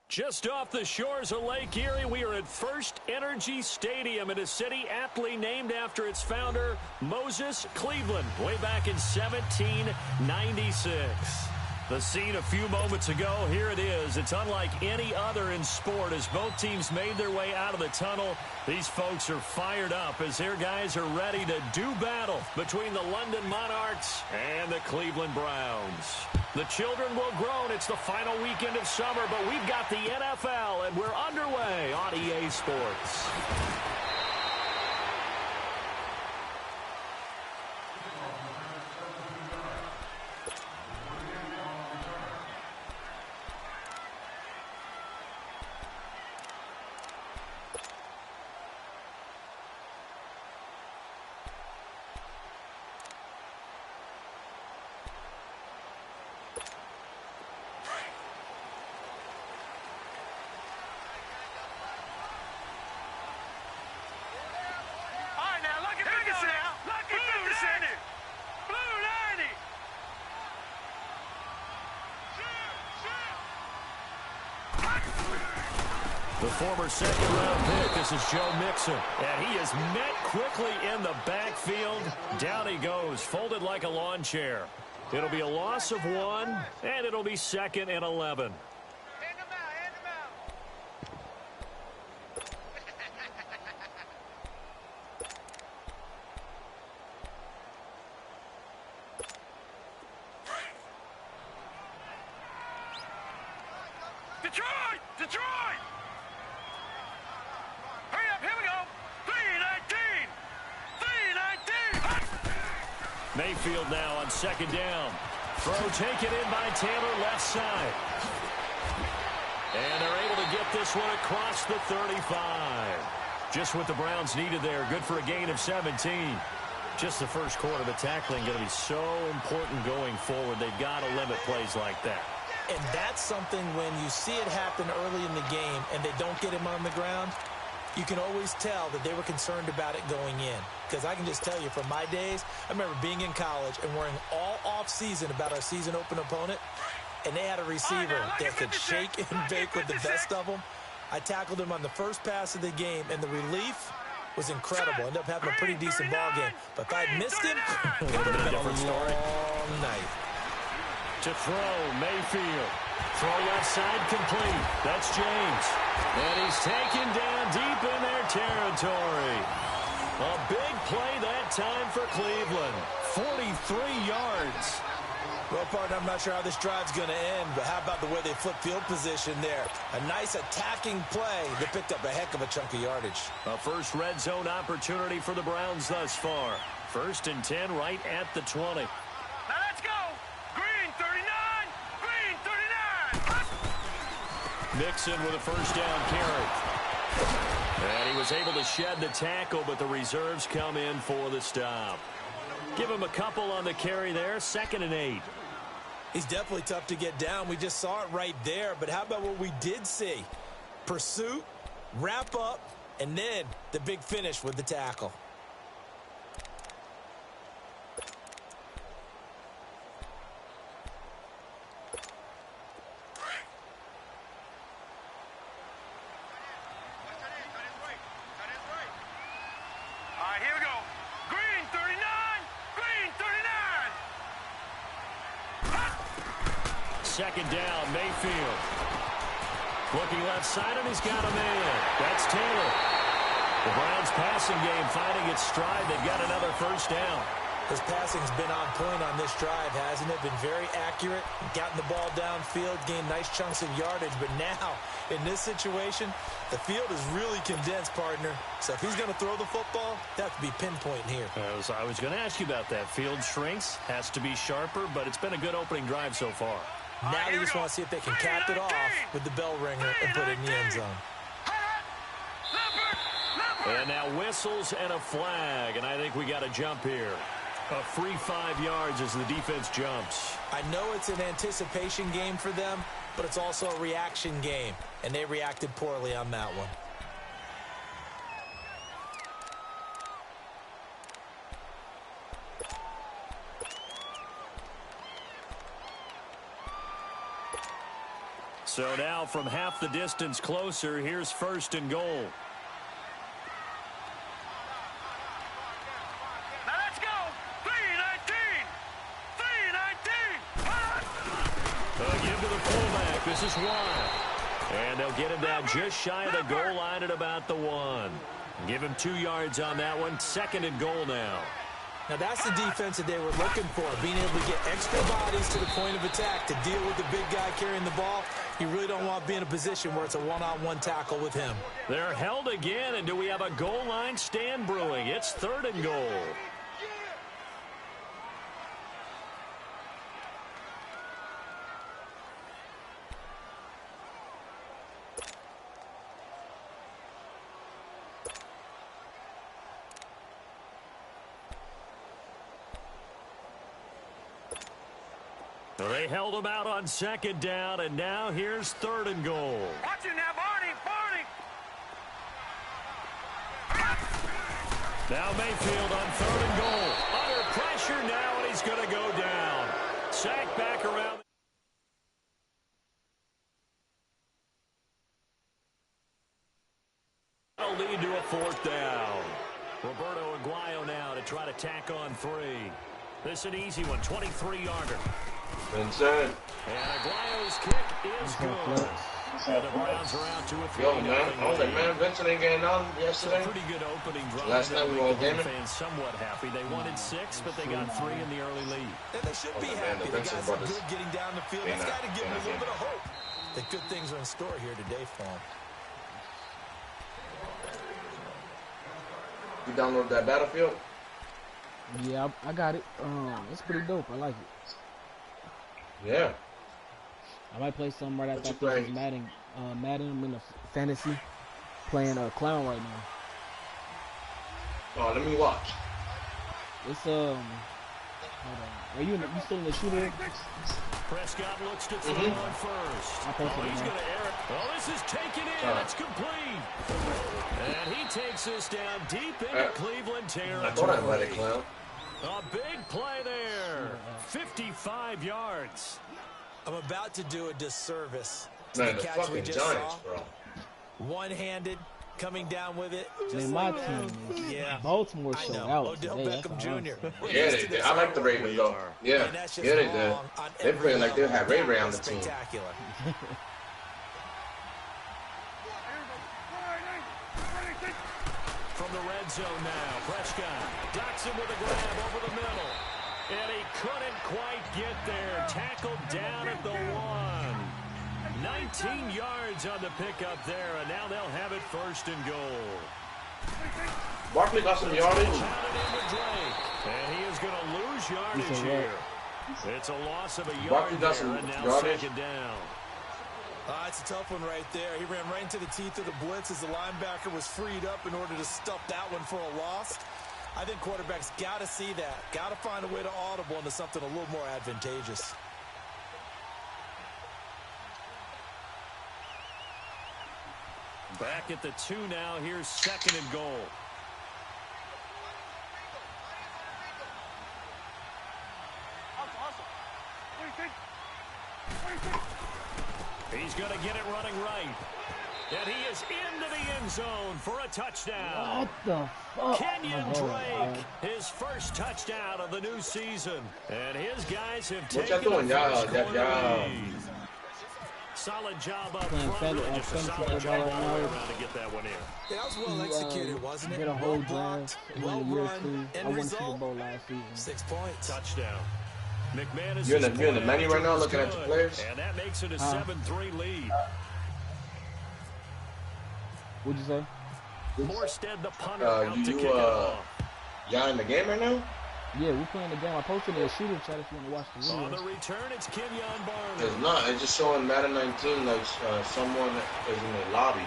Just off the shores of Lake Erie, we are at First Energy Stadium in a city aptly named after its founder, Moses Cleveland, way back in 1796. The scene a few moments ago, here it is. It's unlike any other in sport as both teams made their way out of the tunnel. These folks are fired up as their guys are ready to do battle between the London Monarchs and the Cleveland Browns. The children will groan. It's the final weekend of summer, but we've got the NFL, and we're underway on EA Sports. The former second-round pick, this is Joe Mixon. And he is met quickly in the backfield. Down he goes, folded like a lawn chair. It'll be a loss of 1, and it'll be 2nd and 11. Detroit! Detroit! Hurry up, here we go! 3-19! 3-19! Mayfield now on second down. Throw taken in by Taylor, left side. And they're able to get this one across the 35. Just what the Browns needed there. Good for a gain of 17. Just the first quarter, the tackling going to be so important going forward. They've got to limit plays like that. And that's something when you see it happen early in the game and they don't get him on the ground, you can always tell that they were concerned about it going in. Because I can just tell you from my days, I remember being in college and worrying all off-season about our season open opponent, and they had a receiver that could shake and bake with the best of them. I tackled him on the first pass of the game, and the relief was incredible. Ended up having a pretty decent ball game. But if I'd missed him, it would have been a long night. To throw, Mayfield. Throw left side complete. That's James. And he's taken down deep in their territory. A big play that time for Cleveland. 43 yards. Well, partner, I'm not sure how this drive's going to end, but how about the way they flipped field position there? A nice attacking play that picked up a heck of a chunk of yardage. A first red zone opportunity for the Browns thus far. 1st and 10 right at the 20. Now let's go! Green 39! Green 39! Mixon with a first down carry. And he was able to shed the tackle, but the reserves come in for the stop. Give him a couple on the carry there. 2nd and 8. He's definitely tough to get down. We just saw it right there. But how about what we did see? Pursuit, wrap up, and then the big finish with the tackle. All right, here we go. Green 39! Green 39! 2nd down, Mayfield. Looking left side, and he's got a man. That's Taylor. The Browns passing game finding its stride. They've got another first down. His passing's been on point on this drive, hasn't it? Been very accurate, gotten the ball downfield, gained nice chunks of yardage. But now, in this situation, the field is really condensed, partner. So if he's going to throw the football, that have to be pinpoint here. I was going to ask you about that. Field shrinks, has to be sharper, but it's been a good opening drive so far. Now they just want to see if they can cap it off with the bell ringer and put it in the end zone. And now whistles and a flag, and I think we got a jump here. A free 5 yards as the defense jumps. I know it's an anticipation game for them, but it's also a reaction game, and they reacted poorly on that one. So now from half the distance closer, here's 1st and goal. Now let's go! 3-19! 3-19! This is one. And they'll get him down just shy of the goal line at about the 1. Give him 2 yards on that one. 2nd and goal now. Now, that's the defense that they were looking for, being able to get extra bodies to the point of attack to deal with the big guy carrying the ball. You really don't want to be in a position where it's a one-on-one tackle with him. They're held again, and do we have a goal line stand brewing? It's 3rd and goal. They held him out on 2nd down, and now here's 3rd and goal. Watch it now, Barney, Barney. Now Mayfield on 3rd and goal. Under pressure now, and he's going to go down. Sacked back around. That'll lead to a 4th down. Roberto Aguayo now to try to tack on 3. This is an easy one, 23-yarder. Vincent. And Aguayo's kick is good. And the Browns are out to a 3-0. Yo, man. I was like, man, Vincent ain't getting on yesterday. Pretty good opening drive. Last night we were all gaming. Fans somewhat happy. They wanted 6, but they got 3 in the early lead. And they should be man, happy. The guys are good getting down the field. That's got to give them a little bit of hope that good things are in store here today for them. You downloaded that Battlefield? Yeah, I got it. It's pretty dope. I like it. Yeah. I might play some right after you I finish Madden. Madden, I'm in a fantasy. Playing Clown right now. Oh, let me watch. It's hold on. Are you still in the shooter? Prescott looks to throw on first. He's going to air it. Oh, this is taken in. It's complete. And he takes this down deep into Cleveland territory. I thought I let it, Clown. A big play there. 55 yards. I'm about to do a disservice to Man, the the catch we fucking just Giants, saw. bro. One-handed, coming down with it. Man, my team is Baltimore showed out Odell today. Beckham Jr. Yeah, they did. I like the Ravens, though. Yeah, And that's just yeah, they did. wrong on They're every playing like they level. had Ray Ray That on was the team. spectacular. From the red zone now, Prescott ducks him with a grab over the middle. And he couldn't quite get there. Tackled down at the 1. 19 yards on the pickup there, and now they'll have it 1st and goal. Barkley got some yardage. Pounded in with Drake, and he is going to lose yardage here. It's a loss of a yard Barkley got there, some and now yardage. 2nd down. It's a tough one right there. He ran right into the teeth of the blitz as the linebacker was freed up in order to stuff that one for a loss. I think quarterbacks got to see that. Got to find a way to audible into something a little more advantageous. Back at the 2 now. Here's 2nd and goal. He's going to get it running right. And he is into the end zone for a touchdown. What the fuck? Kenyon Drake, his first touchdown of the new season. And his guys have taken y'all doing? the Y'all first quarter y'all- lead. Solid job up Playing front. Really fantasy just a solid football job right all the way now. around to get that one in. Yeah, that was well executed, wasn't it? Get a whole Well blocked, drive. well Win the run, UFC. I end won Super result, Bowl last season. 6 points. Touchdown. McManus You're in the menu right now is looking at your good, players? And that makes it a 7-3 lead. What'd you say? Morstead, the punter, out to kick it off. Y'all in the game right now? Yeah, we're playing the game. I posted in the shooter chat if you want to watch the On the video. return, it's Kenyon Barner. It's not. It's just showing Madden 19 like someone is in the lobby.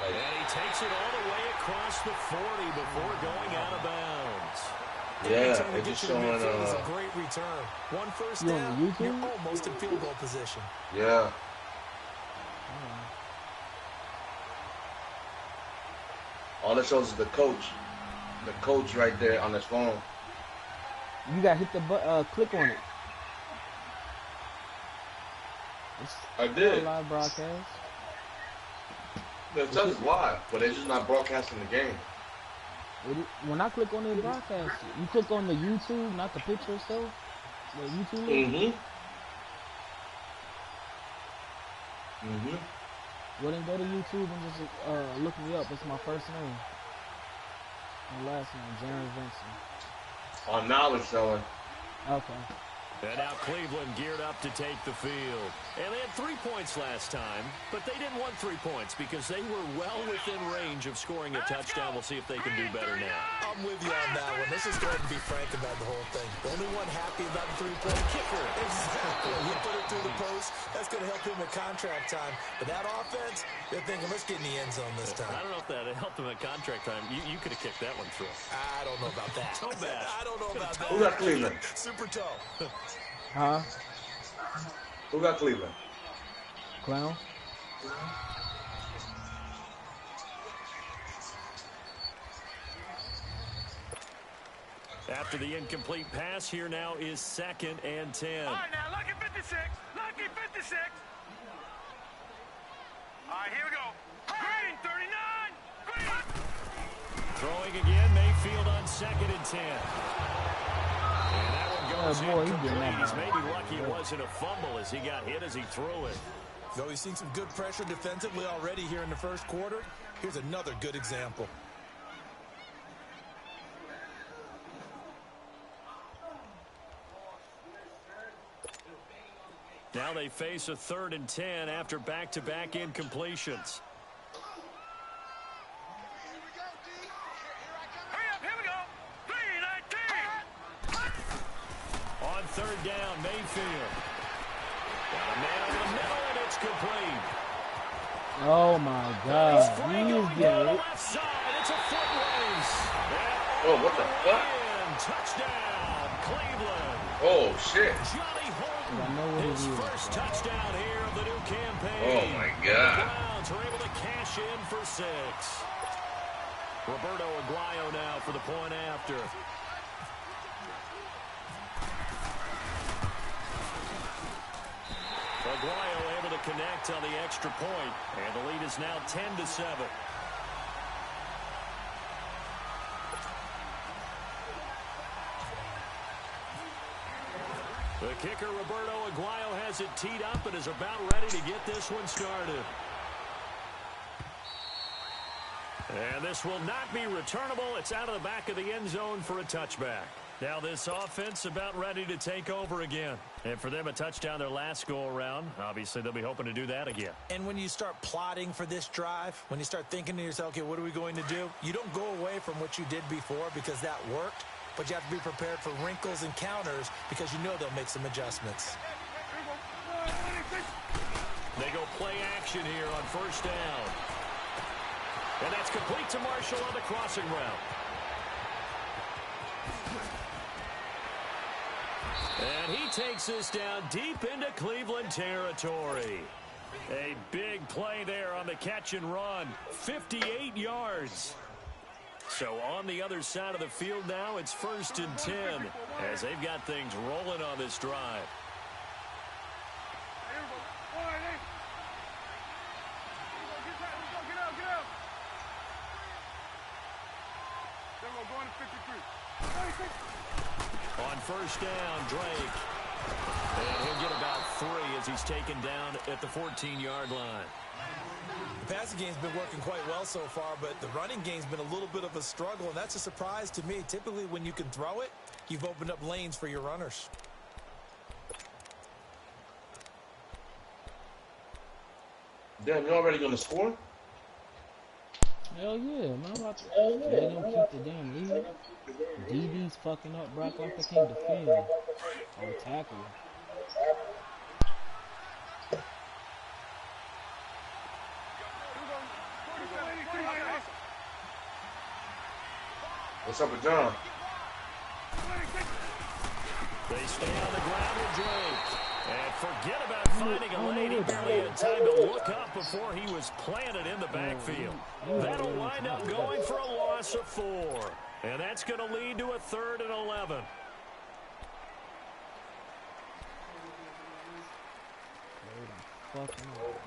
And he takes it all the way across the 40 before going out of bounds. Yeah, it's just showing. It's a great return. One first You on down, YouTube? you're almost in field goal position. Yeah. All it shows is the coach. The coach right there on his phone. You got to hit the button, click on it. It's I did. a live broadcast. It says live, but it's just not broadcasting the game. When I click on it, broadcast it. You click on the YouTube, not the picture itself. The YouTube link. Mm-hmm. Well, then go to YouTube and just look me up. It's my first name and last name, Jaron Vincent. Oh, now it's showing. Okay. And now Cleveland geared up to take the field. And they had 3 points last time, but they didn't want 3 points because they were well within range of scoring a touchdown. We'll see if they can do better now. I'm with you on that one. Let's just go ahead and be frank about the whole thing. The only one happy about the three-point kicker. Exactly. He put it through the post. That's going to help him with contract time. But that offense, they're thinking, let's get in the end zone this time. I don't know if that helped him at contract time. You could have kicked that one through. I don't know about that. Toe bash. I don't know about that. Who got Cleveland? Super toe. Huh? Who got Cleveland? Clown? After the incomplete pass, here now is 2nd and 10. All right, now, lucky 56. Lucky 56. All right, here we go. Green, 39. Green. Throwing again, Mayfield on 2nd and 10. And that one goes incomplete. He's maybe lucky it wasn't a fumble as he got hit as he threw it. Though he's seen some good pressure defensively already here in the first quarter, here's another good example. Now they face a 3rd and 10 after back-to-back incompletions. Here we go. 3-19. On 3rd down, Mayfield. Got a man over the middle, and it's complete. Oh my God. He's free going down the left side. It's a foot race. Oh, what the fuck? Touchdown, Cleveland. Oh, shit. Johnny Holton, I know what his it is. first touchdown here of the new campaign. Oh, my God. The Browns are able to cash in for 6. Roberto Aguayo now for the point after. Aguayo able to connect on the extra point, and the lead is now 10-7. The kicker, Roberto Aguayo, has it teed up and is about ready to get this one started. And this will not be returnable. It's out of the back of the end zone for a touchback. Now this offense about ready to take over again. And for them, a touchdown their last go-around. Obviously, they'll be hoping to do that again. And when you start plotting for this drive, when you start thinking to yourself, okay, what are we going to do? You don't go away from what you did before because that worked. But you have to be prepared for wrinkles and counters because you know they'll make some adjustments. They go play action here on 1st down. And that's complete to Marshall on the crossing route. And he takes this down deep into Cleveland territory. A big play there on the catch and run. 58 yards. So on the other side of the field now, it's 1st and 10 as they've got things rolling on this drive. On 1st down, Drake. And he'll get about 3 as he's taken down at the 14-yard line. The passing game's been working quite well so far, but the running game's been a little bit of a struggle, and that's a surprise to me. Typically, when you can throw it, you've opened up lanes for your runners. Damn, you're already going to score? Hell yeah, man. I'm about to let them keep the damn lead. DB's fucking up, Brock, like they can't defend or tackle. What's up with John? They stay on the ground with Drake. And forget about finding a lane. He barely had time to look up before he was planted in the backfield. That'll wind up going for a loss of 4. And that's going to lead to a 3rd and 11. Fucking up.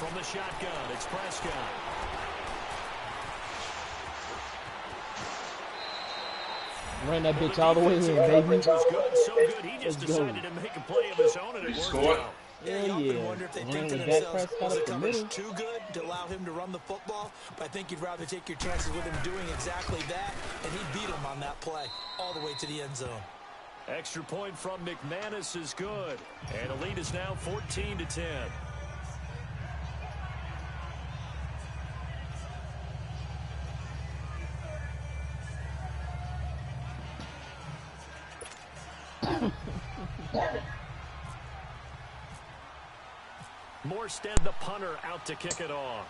From the shotgun, it's Prescott. Ran that bitch all the way in, baby. Was good, so good, he just decided to make a play of his own, and it worked out. Yeah, you often wonder if they think to Ran themselves, Dak was the Prescott up the coverage middle. too good to allow him to run the football? But I think you'd rather take your chances with him doing exactly that, and he beat him on that play all the way to the end zone. Extra point from McManus is good, and the lead is now 14-10. Morstead, the punter, out to kick it off.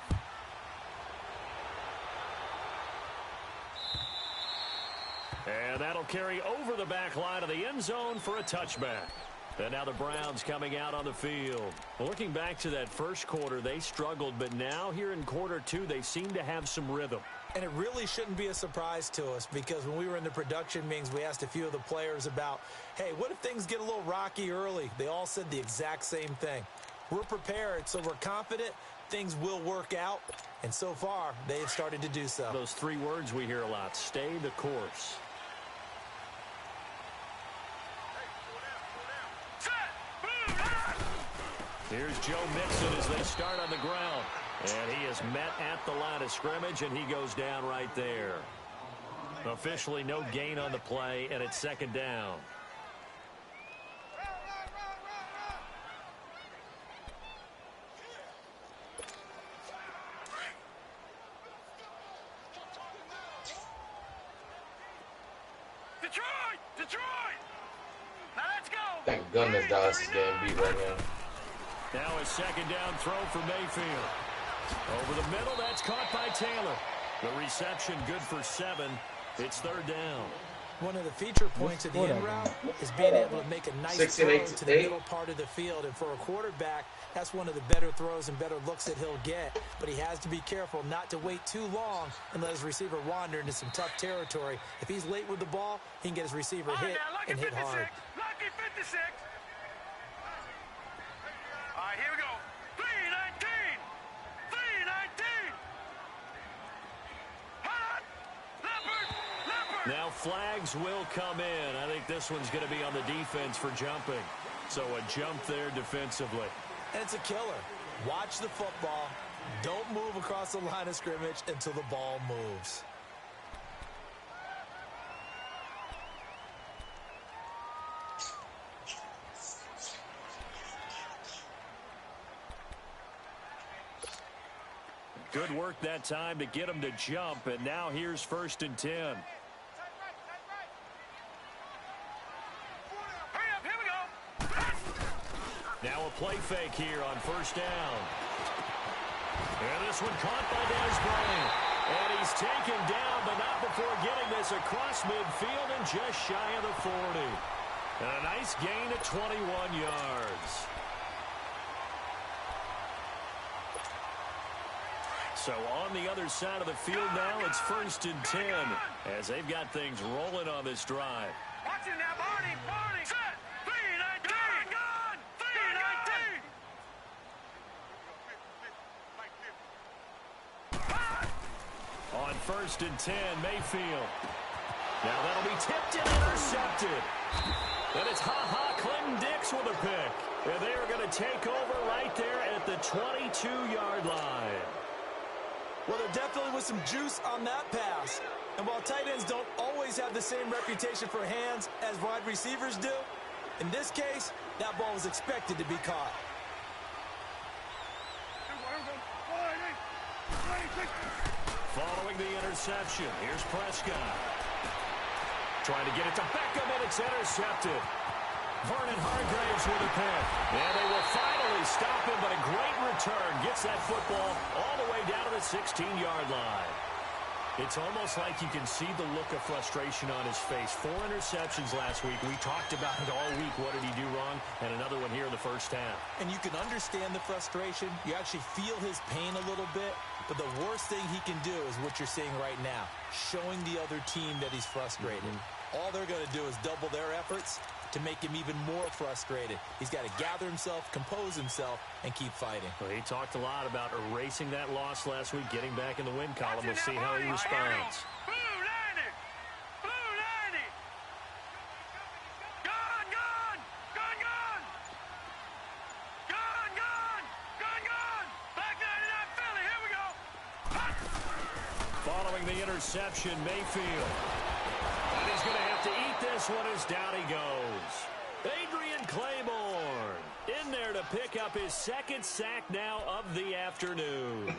And that'll carry over the back line of the end zone for a touchback. And now the Browns coming out on the field. Looking back to that first quarter, they struggled, but now here in quarter two, they seem to have some rhythm. And it really shouldn't be a surprise to us, because when we were in the production meetings, we asked a few of the players about, hey, what if things get a little rocky early? They all said the exact same thing. We're prepared, so we're confident things will work out. And so far, they have started to do so. Those three words we hear a lot: stay the course. Here's Joe Mixon as they start on the ground. And he is met at the line of scrimmage, and he goes down right there. Officially no gain on the play, and it's second down. Detroit! Now let's go! Thank goodness Dallas is getting beat right now. Now a second down throw for Mayfield. Over the middle, that's caught by Taylor. The reception good for 7. It's third down. One of the feature points of the end route is being able to make a nice throw to the middle part of the field. And for a quarterback, that's one of the better throws and better looks that he'll get. But he has to be careful not to wait too long and let his receiver wander into some tough territory. If he's late with the ball, he can get his receiver hit and hit hard. Lucky 56. All right, here we go. 319. 319. Hot. Leopard. Now flags will come in. I think this one's going to be on the defense for jumping. So a jump there defensively. And it's a killer. Watch the football. Don't move across the line of scrimmage until the ball moves. Good work that time to get him to jump, and now here's 1st and 10. Hurry up, here we go. Now a play fake here on 1st down. And this one caught by Des Bryant. And he's taken down, but not before getting this across midfield and just shy of the 40. And a nice gain at 21 yards. So on the other side of the field now, it's 1st and 10 as they've got things rolling on this drive. Watch it now, Barney. Set. 319. Gun. 319. On 1st and 10, Mayfield. Now that'll be tipped and intercepted. And it's Clinton Dix with a pick. And they are going to take over right there at the 22-yard line. Well, there definitely was some juice on that pass. And while tight ends don't always have the same reputation for hands as wide receivers do, in this case, that ball was expected to be caught. Following the interception, here's Prescott. Trying to get it to Beckham, and it's intercepted. Vernon Hargraves with a pick. And they will finally stop him, but a great return. Gets that football all the way down to the 16-yard line. It's almost like you can see the look of frustration on his face. 4 interceptions last week. We talked about it all week. What did he do wrong? And another one here in the first half. And you can understand the frustration. You actually feel his pain a little bit. But the worst thing he can do is what you're seeing right now, showing the other team that he's frustrated. All they're going to do is double their efforts, to make him even more frustrated. He's got to gather himself, compose himself, and keep fighting. Well, he talked a lot about erasing that loss last week, getting back in the win column. We'll see how he responds. Following the interception, Mayfield. And he's going to have to eat this one as down he goes. Adrian Claiborne in there to pick up his second sack now of the afternoon.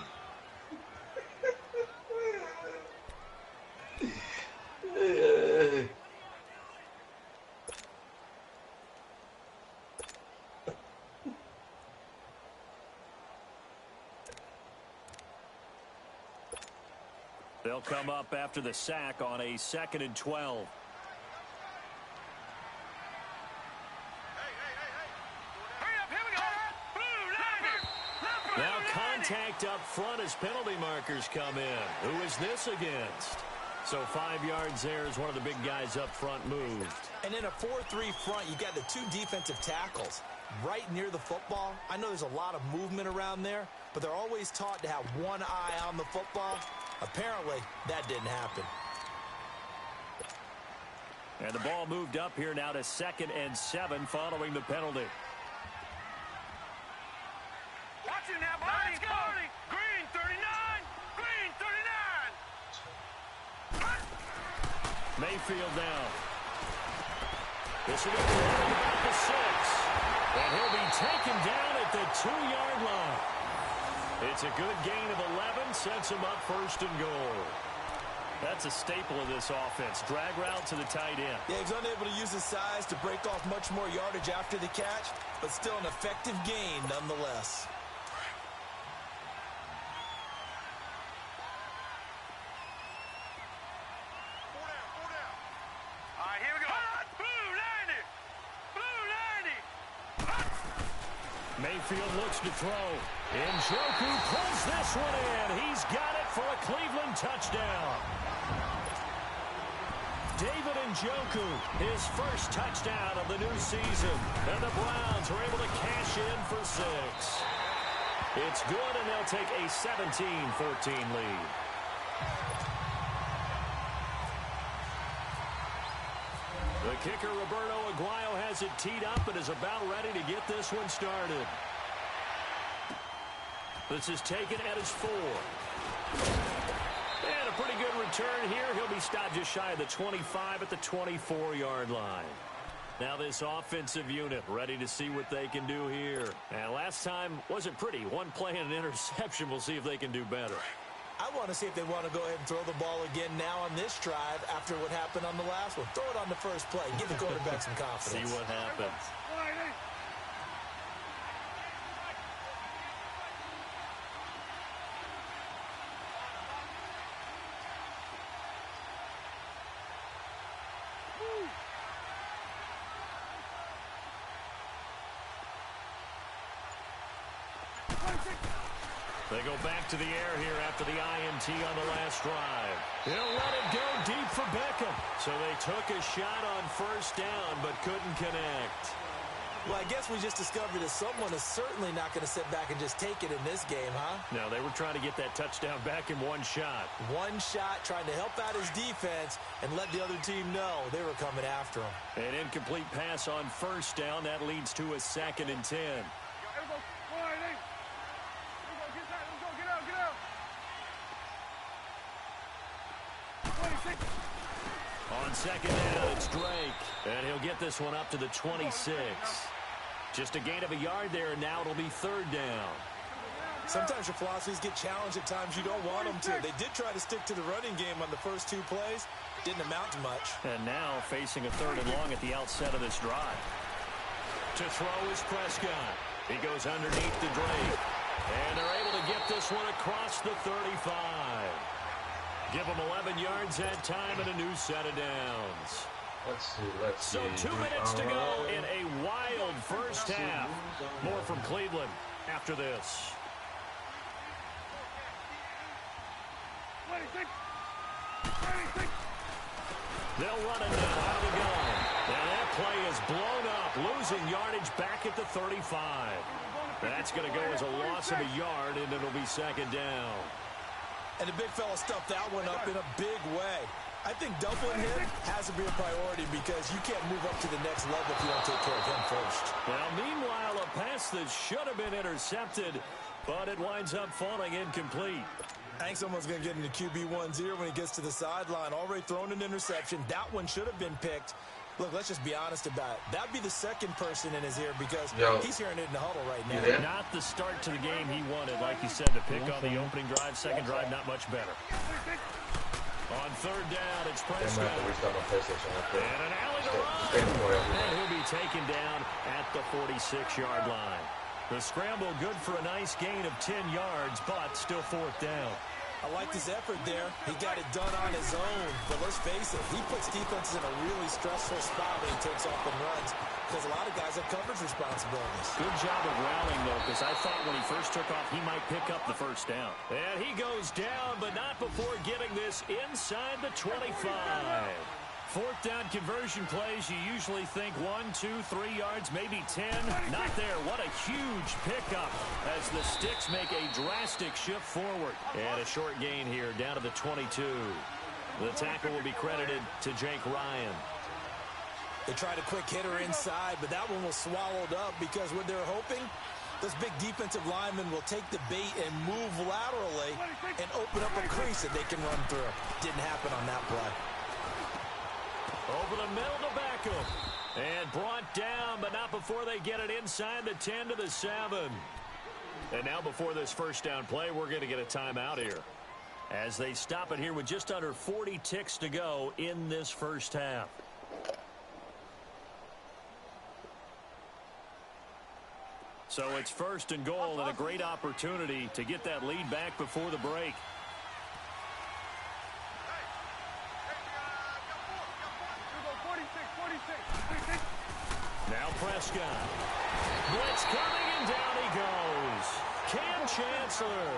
They'll come up after the sack on a 2nd and 12. Now contact up front as penalty markers come in. Who is this against? So 5 yards there as one of the big guys up front moved. And in a 4-3 front, you got the 2 defensive tackles right near the football. I know there's a lot of movement around there, but they're always taught to have one eye on the football. Apparently, that didn't happen. And the ball moved up here now to 2nd and 7 following the penalty. Watch it now, Barney. Barney. Green 39. Green 39. Mayfield now. This will be at the 6. And he'll be taken down at the 2-yard line. It's a good gain of 11, sets him up 1st and goal. That's a staple of this offense. Drag route to the tight end. Yeah, he's unable to use his size to break off much more yardage after the catch, but still an effective gain nonetheless. All right, here we go. Blue 90. Blue 90. Mayfield looks to throw. Njoku pulls this one in. He's got it for a Cleveland touchdown. David Njoku, his first touchdown of the new season. And the Browns are able to cash in for 6. It's good, and they'll take a 17-14 lead. The kicker, Roberto Aguayo, has it teed up and is about ready to get this one started. This is taken at his 4. And a pretty good return here. He'll be stopped just shy of the 25 at the 24-yard line. Now this offensive unit ready to see what they can do here. And last time wasn't pretty. One play and an interception. We'll see if they can do better. I want to see if they want to go ahead and throw the ball again now on this drive after what happened on the last one. Throw it on the first play. Give the quarterback some confidence. See what happens. They go back to the air here after the INT on the last drive. He'll let it go deep for Beckham. So they took a shot on 1st down but couldn't connect. Well, I guess we just discovered that someone is certainly not going to sit back and just take it in this game, huh? No, they were trying to get that touchdown back in one shot. One shot, trying to help out his defense and let the other team know they were coming after him. An incomplete pass on 1st down. That leads to a 2nd and 10. On 2nd down, it's Drake. And he'll get this one up to the 26. Just a gain of a yard there, and now it'll be 3rd down. Sometimes your philosophies get challenged at times you don't want them to. They did try to stick to the running game on the first 2 plays. Didn't amount to much. And now facing a 3rd and long at the outset of this drive. To throw is Prescott. He goes underneath to Drake. And they're able to get this one across the 35. Give them 11 yards that time and a new set of downs. Let's see. So 2 minutes to go in a wild first half. More from Cleveland after this. They'll run it now out of the gun. And that play is blown up, losing yardage back at the 35. That's going to go as a loss of a yard, and it'll be second down. And the big fella stuffed that one up in a big way. I think doubling him has to be a priority because you can't move up to the next level if you don't take care of him first. Now, meanwhile, a pass that should have been intercepted, but it winds up falling incomplete. I think someone's going to get into QB1-0 when he gets to the sideline. Already thrown an interception. That one should have been picked. Look, let's just be honest about it. That'd be the second person in his ear because he's hearing it in the huddle right now. Not the start to the game he wanted, like you said, to pick on the opening drive. Second drive, not much better. On third down, it's Prescott. And an alley to run. And he'll be taken down at the 46-yard line. The scramble good for a nice gain of 10 yards, but still fourth down. I liked his effort there. He got it done on his own. But let's face it, he puts defenses in a really stressful spot when he takes off and runs because a lot of guys have coverage responsibilities. Good job of rallying, though, because I thought when he first took off, he might pick up the first down. And he goes down, but not before getting this inside the 25. Fourth down conversion plays, you usually think 1, 2, 3 yards, maybe 10. Not there. What a huge pickup as the Sticks make a drastic shift forward. And a short gain here down to the 22. The tackle will be credited to Jake Ryan. They tried a quick hitter inside, but that one was swallowed up because what they're hoping, those big defensive linemen will take the bait and move laterally and open up a crease that they can run through. Didn't happen on that play. Over the middle to Beckham. And brought down, but not before they get it inside the 10 to the 7. And now before this first down play, we're going to get a timeout here. As they stop it here with just under 40 ticks to go in this first half. So it's first and goal and a great opportunity to get that lead back before the break. Now Prescott. Blitz coming, and down he goes. Cam Chancellor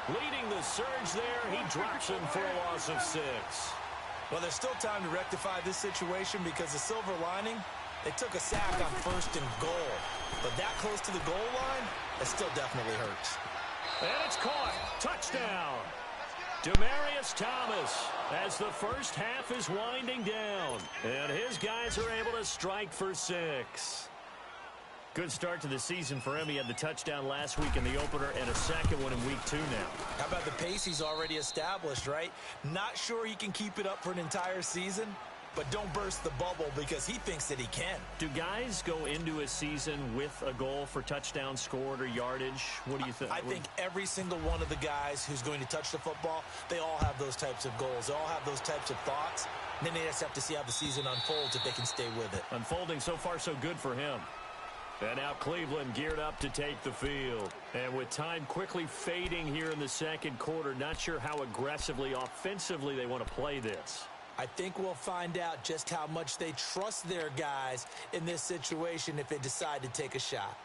leading the surge there. He drops him for a loss of 6. Well, there's still time to rectify this situation because the silver lining, they took a sack on first and goal. But that close to the goal line, it still definitely hurts. And it's caught. Touchdown. Demaryius Thomas as the first half is winding down. And his guys are able to strike for 6. Good start to the season for him. He had the touchdown last week in the opener and a second one in week 2 now. How about the pace he's already established, right? Not sure he can keep it up for an entire season, but don't burst the bubble because he thinks that he can. Do guys go into a season with a goal for touchdown scored or yardage? What do you think? I think every single one of the guys who's going to touch the football, they all have those types of goals. They all have those types of thoughts. And then they just have to see how the season unfolds if they can stay with it. Unfolding so far so good for him. And now Cleveland geared up to take the field. And with time quickly fading here in the second quarter, not sure how aggressively, offensively they want to play this. I think we'll find out just how much they trust their guys in this situation if they decide to take a shot.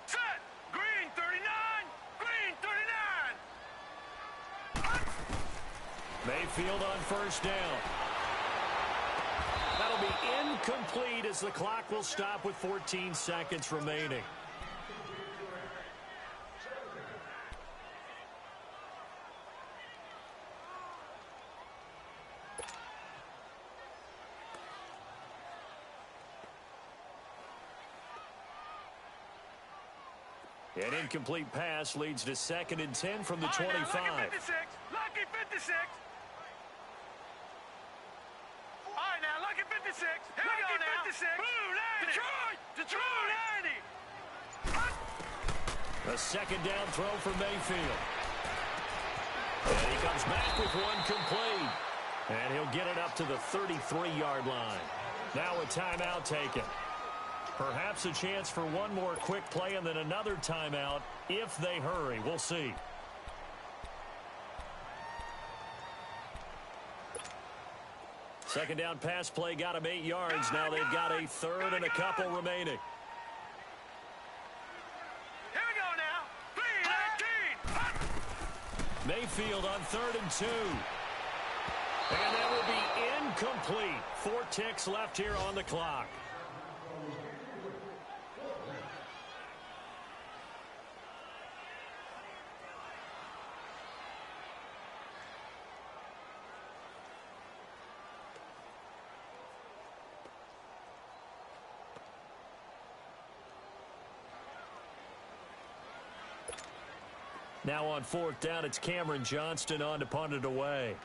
Set! Green 39! Green 39! Mayfield on first down. That'll be incomplete as the clock will stop with 14 seconds remaining. An incomplete pass leads to 2nd and 10 from the 25. Lucky 56! Lucky 56! All right, now, lucky 56! Here we go now! 56! Blue 90! Detroit! Detroit! 90! A second down throw for Mayfield. And he comes back with one complete. And he'll get it up to the 33-yard line. Now a timeout taken. Perhaps a chance for one more quick play and then another timeout if they hurry. We'll see. Second down pass play got them 8 yards. Now they've got a third and a couple remaining. Here we go now. 3-19. Mayfield on 3rd and 2. And that will be incomplete. 4 ticks left here on the clock. Now on 4th down, it's Cameron Johnston on to punt it away.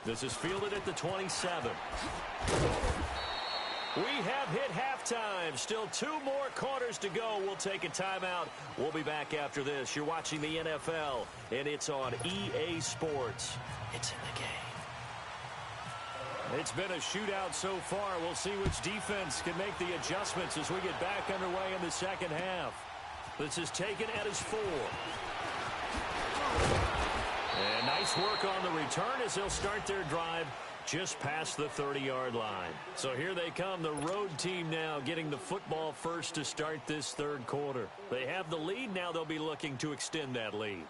This is fielded at the 27. We have hit halftime. Still 2 more quarters to go. We'll take a timeout. We'll be back after this. You're watching the NFL, and it's on EA Sports. It's in the game. It's been a shootout so far. We'll see which defense can make the adjustments as we get back underway in the second half. This is taken at his 4. And nice work on the return as they'll start their drive just past the 30-yard line. So here they come, the road team now getting the football first to start this 3rd quarter. They have the lead. Now they'll be looking to extend that lead.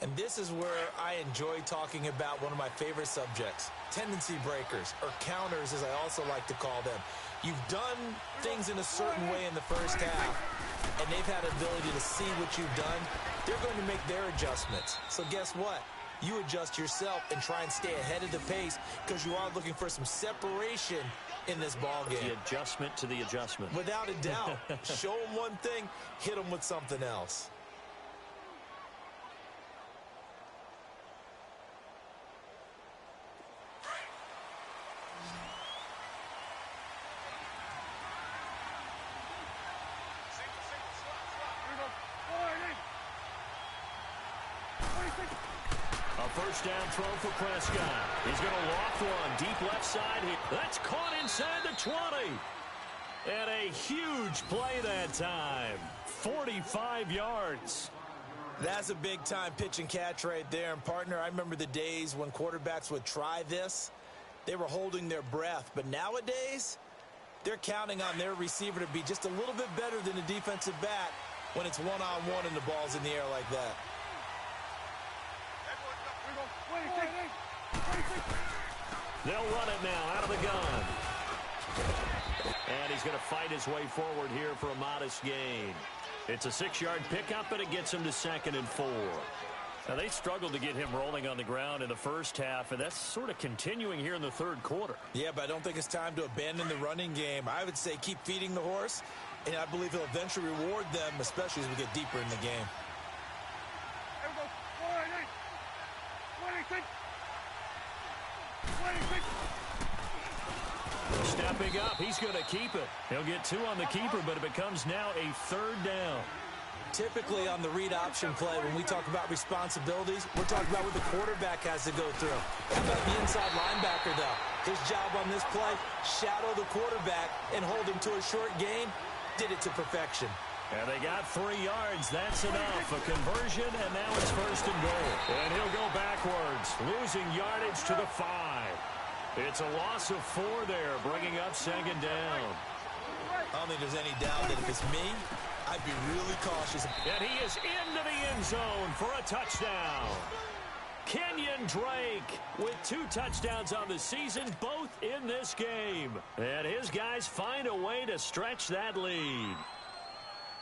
And this is where I enjoy talking about one of my favorite subjects, tendency breakers, or counters as I also like to call them. You've done things in a certain way in the first half, and they've had ability to see what you've done. They're going to make their adjustments. So guess what? You adjust yourself and try and stay ahead of the pace because you are looking for some separation in this ball game. The adjustment to the adjustment. Without a doubt. Show them one thing, hit them with something else. First down throw for Prescott. He's going to loft one deep left side. That's caught inside the 20. And a huge play that time. 45 yards. That's a big-time pitch and catch right there. And, partner, I remember the days when quarterbacks would try this. They were holding their breath. But nowadays, they're counting on their receiver to be just a little bit better than a defensive back when it's one-on-one and the ball's in the air like that. They'll run it now out of the gun. And he's going to fight his way forward here for a modest gain. It's a 6-yard pickup, and it gets him to 2nd and 4. Now, they struggled to get him rolling on the ground in the first half, and that's sort of continuing here in the 3rd quarter. Yeah, but I don't think it's time to abandon the running game. I would say keep feeding the horse, and I believe he'll eventually reward them, especially as we get deeper in the game. Stepping up, he's going to keep it. He'll get 2 on the keeper, but it becomes now a 3rd down. Typically on the read option play, when we talk about responsibilities, we're talking about what the quarterback has to go through. How about the inside linebacker, though? His job on this play, shadow the quarterback and hold him to a short gain. Did it to perfection. And they got 3 yards. That's enough. A conversion, and now it's 1st and goal. And he'll go backwards, losing yardage to the 5. It's a loss of 4 there, bringing up 2nd down. I don't think there's any doubt that if it's me, I'd be really cautious. And he is into the end zone for a touchdown. Kenyon Drake with 2 touchdowns on the season, both in this game. And his guys find a way to stretch that lead.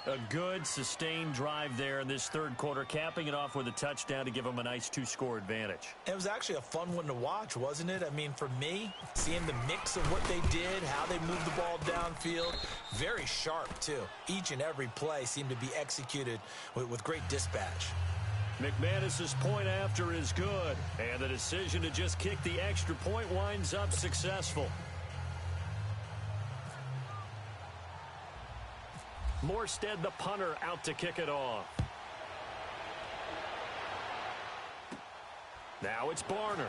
A good, sustained drive there in this 3rd quarter, capping it off with a touchdown to give them a nice 2-score advantage. It was actually a fun one to watch, wasn't it? I mean, for me, seeing the mix of what they did, how they moved the ball downfield, very sharp, too. Each and every play seemed to be executed with great dispatch. McManus's point after is good, and the decision to just kick the extra point winds up successful. Morstead, the punter, out to kick it off. Now it's Barner.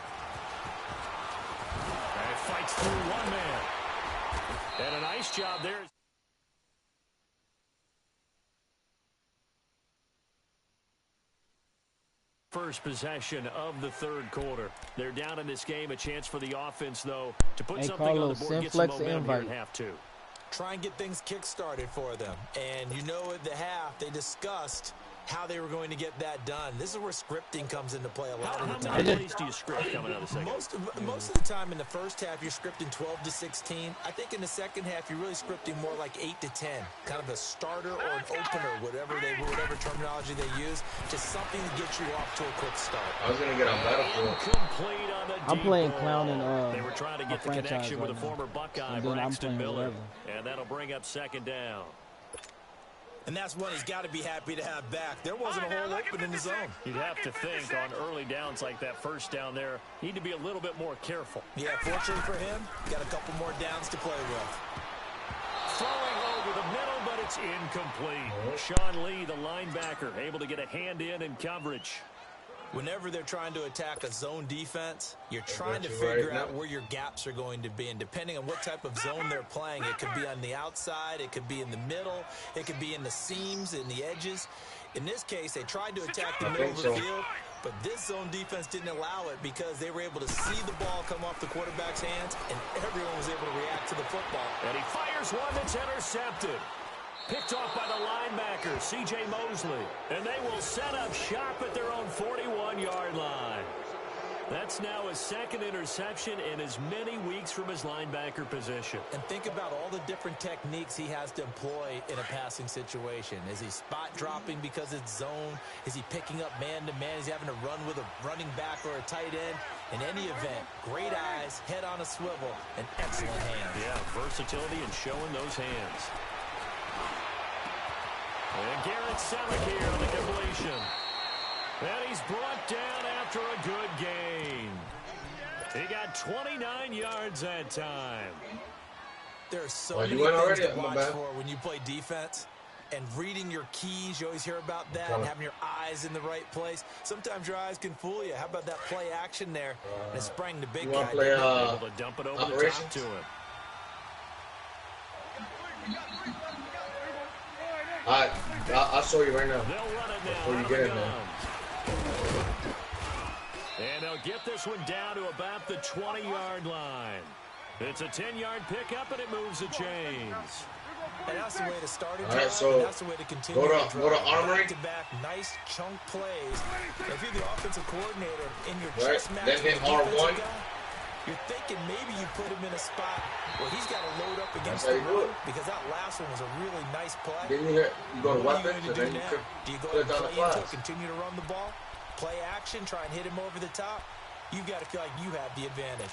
And it fights through one man. And a nice job there. First possession of the third quarter. They're down in this game. A chance for the offense, though, to put Hey, something Carlos, on the board, get some Flex momentum here invite. at half two. Try and get things kick-started for them. And you know at the half, they discussed how they were going to get that done. This is where scripting comes into play a lot of the How time. many plays do you script coming out of the second? Most of the time in the first half, you're scripting 12 to 16. I think in the second half, you're really scripting more like 8 to 10. Kind of a starter or an opener, whatever terminology they use, just something to get you off to a quick start. I was gonna get on Battlefield. Incomplete on the I'm deep playing ball. Clown and They were trying to get the franchise connection with right a now. former Buckeye, And then I'm Braxton playing Miller. 11. And that'll bring up second down. And that's one he's got to be happy to have back. There wasn't a hole open in the zone. You'd have to think on early downs like that first down there, need to be a little bit more careful. Yeah, fortunately for him, got a couple more downs to play with. Throwing over the middle, but it's incomplete. Sean Lee, the linebacker, able to get a hand in coverage. Whenever they're trying to attack a zone defense, you're trying to figure out where your gaps are going to be. And depending on what type of zone they're playing, it could be on the outside, it could be in the middle, it could be in the seams, in the edges. In this case, they tried to attack the middle of the field, but this zone defense didn't allow it because they were able to see the ball come off the quarterback's hands, and everyone was able to react to the football. And he fires one that's intercepted. Picked off by the linebacker, C.J. Mosley. And they will set up shop at their own 41-yard line. That's now his second interception in as many weeks from his linebacker position. And think about all the different techniques he has to employ in a passing situation. Is he spot dropping because it's zone? Is he picking up man-to-man? Is he having to run with a running back or a tight end? In any event, great eyes, head on a swivel, and excellent hands. Yeah, versatility and showing those hands. And Garrett Selleck here on the completion. And he's brought down after a good gain. He got 29 yards that time. There are so many things to watch for when you play defense. And reading your keys, you always hear about that, and having your eyes in the right place. Sometimes your eyes can fool you. How about that play action there? And it sprang the big guy. Able to dump it over the top to him. I'll show you right now. They'll run it now. Before you get in there. And they'll get this one down to about the 20-yard line. It's a 10-yard pickup, and it moves the chains. And that's the way to start it. All right, so that's the way to continue. Go to armory. Back-to-back, nice chunk plays. If you're the offensive coordinator in your Right. chess match, Then hit R1. You're thinking maybe you put him in a spot where he's got to load up against the run, because that last one was a really nice play. Then you go to weapons, and then you do you go put it and down the play into class. it, continue to run the ball, play action, try and hit him over the top? You've got to feel like you have the advantage.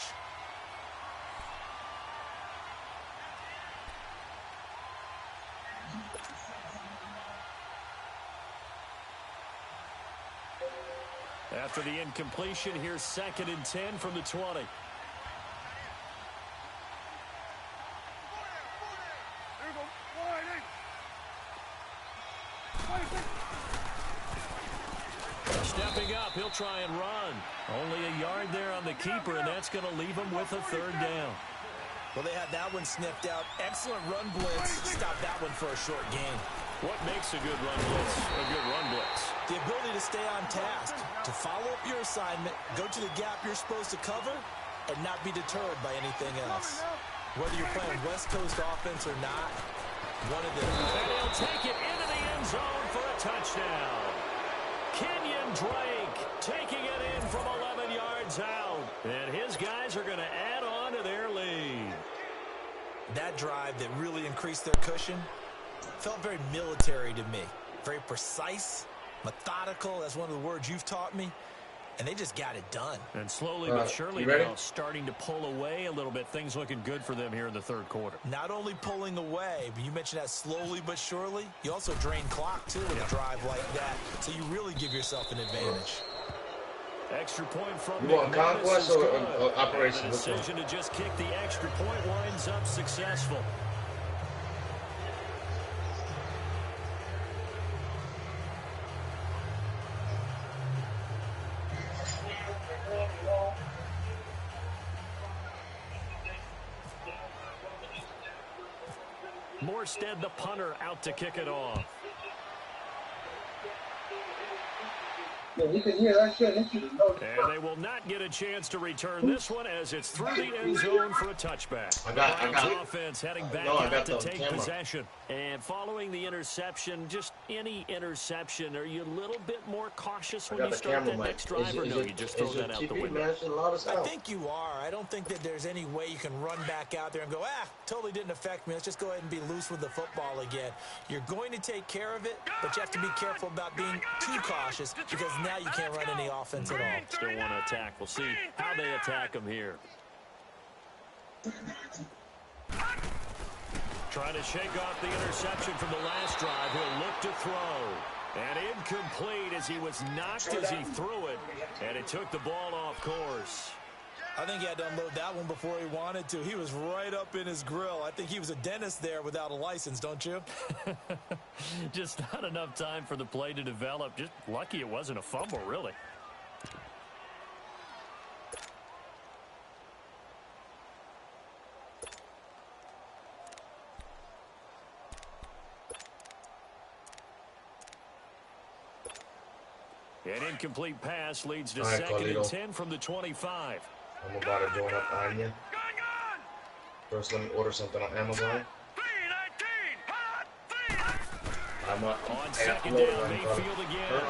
After the incompletion, here's 2nd and 10 from the 20. Stepping up, he'll try and run. Only a yard there on the keeper, and that's going to leave him with a 3rd down. Well, they had that one sniffed out. Excellent run blitz. Stop that one for a short gain. What makes a good run blitz a good run blitz? The ability to stay on task, to follow up your assignment, go to the gap you're supposed to cover, and not be deterred by anything else. Whether you're playing West Coast offense or not, one of them. And he'll take it into the end zone for a touchdown. Kenyon Drake taking it in from 11 yards out. And his guys are going to add on to their lead. That drive that really increased their cushion felt very military to me. Very precise, methodical. That's one of the words you've taught me. And they just got it done. And slowly but surely now starting to pull away a little bit. Things looking good for them here in the 3rd quarter. Not only pulling away, but you mentioned that slowly but surely. You also drain clock, too, with a drive like that. So you really give yourself an advantage. Extra point from You want conquest or operation? The decision to just kick the extra point winds up successful. Morstead, the punter, out to kick it off. And they will not get a chance to return this one as it's through the end zone for a touchback. The Browns offense heading back out to take possession. And following the interception, just any interception, are you a little bit more cautious when you start that next drive, or no, you just throw that out the window? I think you are. I don't think that there's any way you can run back out there and go, totally didn't affect me. Let's just go ahead and be loose with the football again. You're going to take care of it, but you have to be careful about being too cautious because now you can't run any offense at all. Still want to attack. We'll see how they attack them here. Trying to shake off the interception from the last drive. He'll look to throw. And incomplete as he was knocked as he threw it. And it took the ball off course. I think he had to unload that one before he wanted to. He was right up in his grill. I think he was a dentist there without a license, don't you? Just not enough time for the play to develop. Just lucky it wasn't a fumble, really. An incomplete pass leads to second and 10 from the 25. I'm about to join up on you. First, let me order something on Amazon. I'm up. On second down, Mayfield again.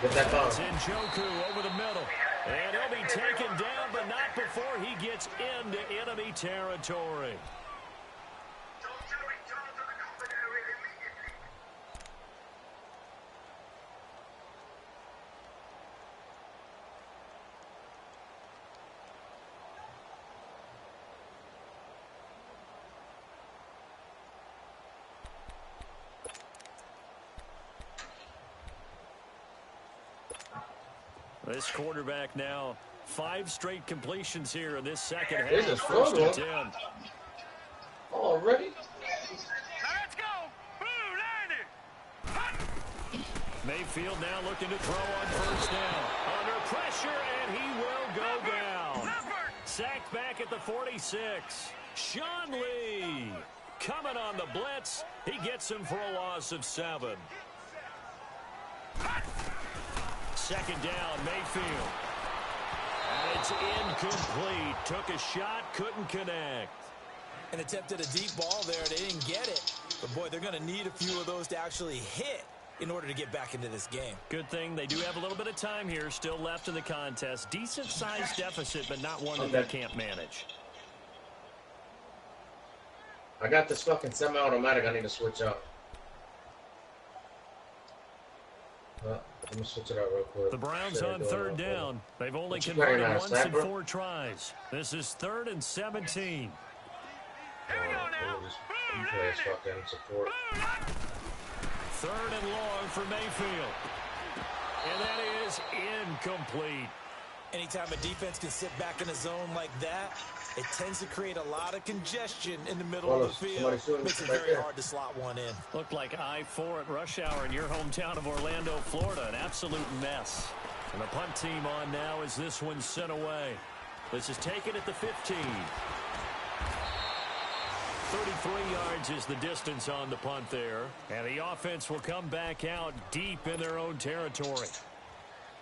Get that ball. It's Njoku over the middle. And he'll be taken down, but not before he gets into enemy territory. This quarterback now 5 straight completions here in this second half. This is First and 10. Already? Let's go. Mayfield now looking to throw on first down. Under pressure, and he will go down. Sacked back at the 46. Sean Lee coming on the blitz. He gets him for a loss of 7. Second down, Mayfield. And it's incomplete. Took a shot, couldn't connect. And attempted a deep ball there. They didn't get it. But, boy, they're going to need a few of those to actually hit in order to get back into this game. Good thing they do have a little bit of time here still left in the contest. Decent-sized deficit, but not one that they can't manage. I got this fucking semi-automatic I need to switch out. Let me switch it out real quick. The Browns on third down. They've only converted once in 4 tries. This is 3rd and 17. Fucking support. 3rd and long for Mayfield. And that is incomplete. Anytime a defense can sit back in a zone like that, it tends to create a lot of congestion in the middle of the field. Makes it very hard to slot one in. Looked like I-4 at rush hour in your hometown of Orlando, Florida. An absolute mess. And the punt team on now as this one's sent away. This is taken at the 15. 33 yards is the distance on the punt there. And the offense will come back out deep in their own territory.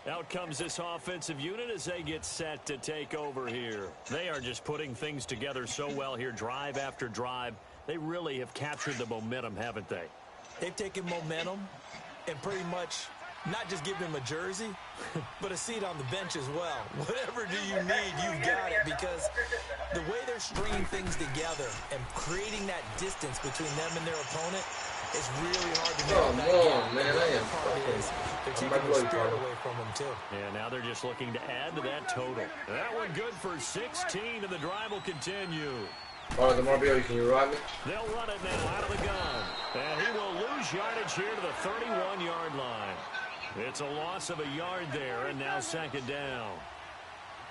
Out comes this offensive unit as they get set to take over here. They are just putting things together so well here, drive after drive. They really have captured the momentum, haven't they? They've taken momentum and pretty much not just give them a jersey, but a seat on the bench as well. Whatever do you need, you've got it, because the way they're stringing things together and creating that distance between them and their opponent is really hard to narrow that gap. Man, They're taking the spirit away from them, too. Yeah, now they're just looking to add to that total. That one good for 16, and the drive will continue. Oh, the Marbio, can you run me? They'll run it now out of the gun. And he will lose yardage here to the 31-yard line. It's a loss of a yard there, and now second down.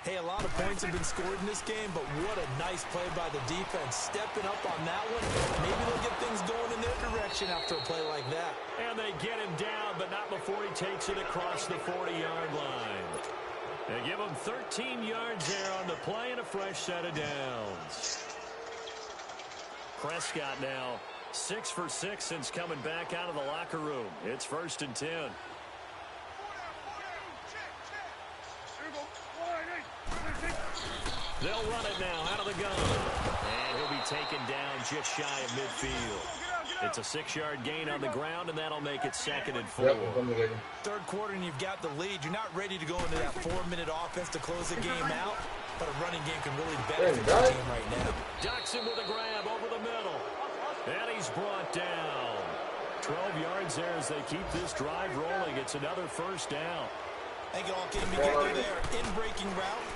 Hey, a lot of points have been scored in this game, but what a nice play by the defense. Stepping up on that one, maybe they'll get things going in their direction after a play like that. And they get him down, but not before he takes it across the 40-yard line. They give him 13 yards there on the play and a fresh set of downs. Prescott now 6 for 6 since coming back out of the locker room. It's 1st and 10. They'll run it now out of the gun. And he'll be taken down just shy of midfield. It's a 6-yard gain on the ground, and that'll make it 2nd and 4. Third quarter, and you've got the lead. You're not ready to go into that 4-minute offense to close the game out, but a running game can really benefit the team right now. Ducks him with a grab over the middle. And he's brought down. 12 yards there as they keep this drive rolling. It's another first down. I think it all came together there. In-breaking route.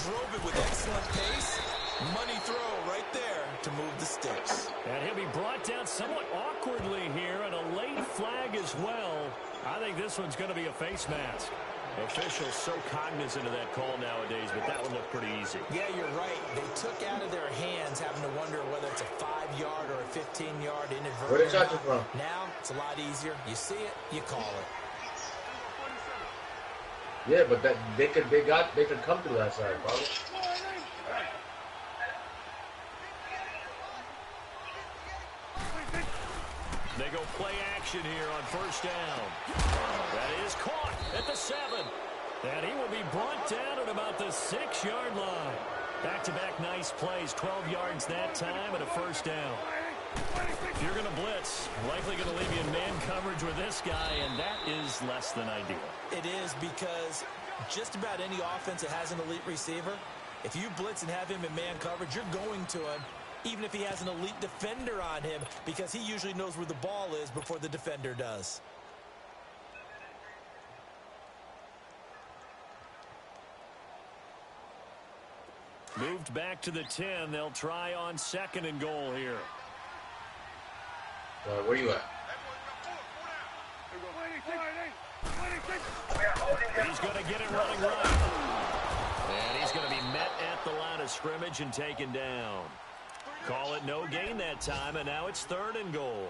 Drove it with excellent pace. Money throw right there to move the sticks. And he'll be brought down somewhat awkwardly here, and a late flag as well. I think this one's going to be a face mask. Officials so cognizant of that call nowadays, but that one looked pretty easy. Yeah, you're right. They took out of their hands having to wonder whether it's a 5-yard or a 15-yard inadvertent. Where they touch it from? Now, it's a lot easier. You see it, you call it. Yeah, but that they could come to that side, probably. They go play action here on first down. That is caught at the 7. And he will be brought down at about the 6-yard line. Back-to-back nice plays, 12 yards that time and a first down. If you're going to blitz, likely going to leave you in man coverage with this guy, and that is less than ideal. It is, because just about any offense that has an elite receiver, if you blitz and have him in man coverage, you're going to him, even if he has an elite defender on him, because he usually knows where the ball is before the defender does. Moved back to the 10. They'll try on 2nd and goal here. Where you at? He's going to get it running right. And he's going to be met at the line of scrimmage and taken down. Call it no gain that time, and now it's 3rd and goal.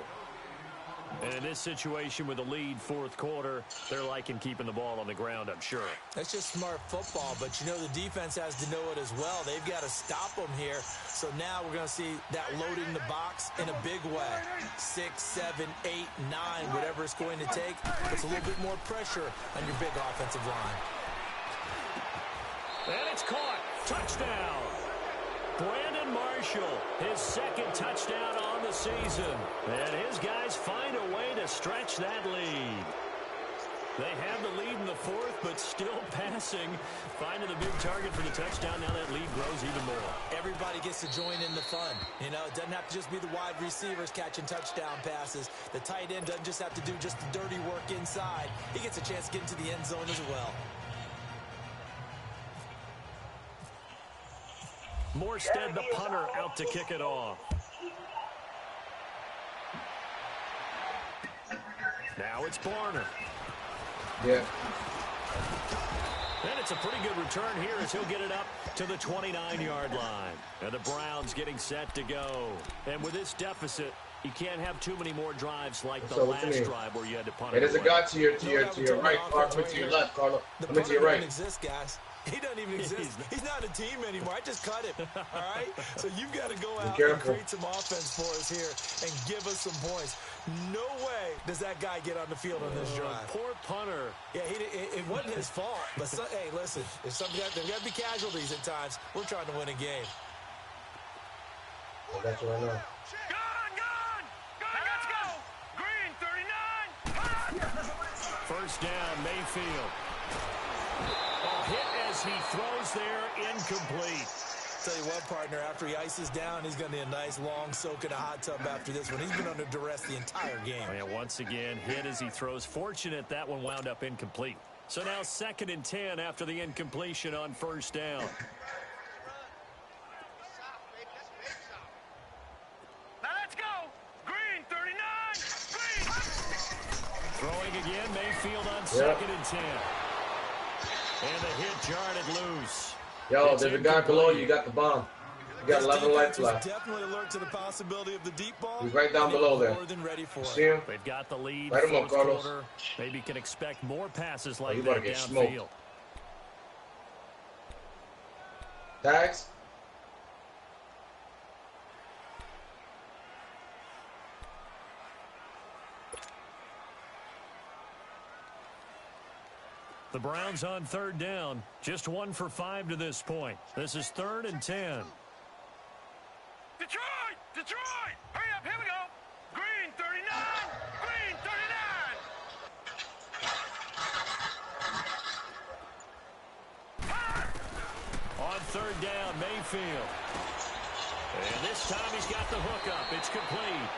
And in this situation with the lead 4th quarter, they're liking keeping the ball on the ground, I'm sure. That's just smart football, but you know the defense has to know it as well. They've got to stop them here. So now we're going to see that loading the box in a big way. 6, 7, 8, 9, whatever it's going to take. It's a little bit more pressure on your big offensive line. And it's caught. Touchdown. Brandon Marshall, his 2nd touchdown on the season. And his guys find a way to stretch that lead. They have the lead in the 4th, but still passing. Finding the big target for the touchdown. Now that lead grows even more. Everybody gets to join in the fun. You know, it doesn't have to just be the wide receivers catching touchdown passes. The tight end doesn't just have to do just the dirty work inside. He gets a chance to get into the end zone as well. Morstead, the punter, out to kick it off. Now it's Barner. Yeah. And it's a pretty good return here as he'll get it up to the 29-yard line. And the Browns getting set to go. And with this deficit, you can't have too many more drives like the last drive where you had to punt it. There's a guy to your right, Carlo. To your left, Carlo. I'm to your right. Exist, guys. He doesn't even exist. He's not a team anymore. I just cut him. All right? So you've got to go out and create some offense for us here and give us some points. No way does that guy get on the field on this drive. Poor punter. Yeah, it wasn't his fault. But, hey, listen, there's got to be casualties at times. We're trying to win a game. I got you right now. Gone! Let's go! Green, 39! First down, Mayfield. Hit as he throws there, incomplete. Tell you what, partner, after he ices down, he's going to need a nice long soak in a hot tub after this one. He's been under duress the entire game. Oh, yeah, once again, hit as he throws. Fortunate that one wound up incomplete. So now 2nd and 10 after the incompletion on first down. Now let's go! Green, 39! Green! Throwing again, Mayfield on 2nd and 10. And the hit jarred it loose. Yo, there's a guy below you. You got the bomb. You got 11 lights left. Definitely alert to the possibility of the deep ball. He's right down below there. More than ready for See him? They've got the lead. Light him up, Carlos. Quarter. Maybe can expect more passes like that downfield. Smoked. Tags. The Browns on third down. Just 1 for 5 to this point. This is 3rd and 10. Detroit! Detroit! Hurry up, here we go! Green 39! Green 39! On third down, Mayfield. And this time he's got the hook up. It's complete.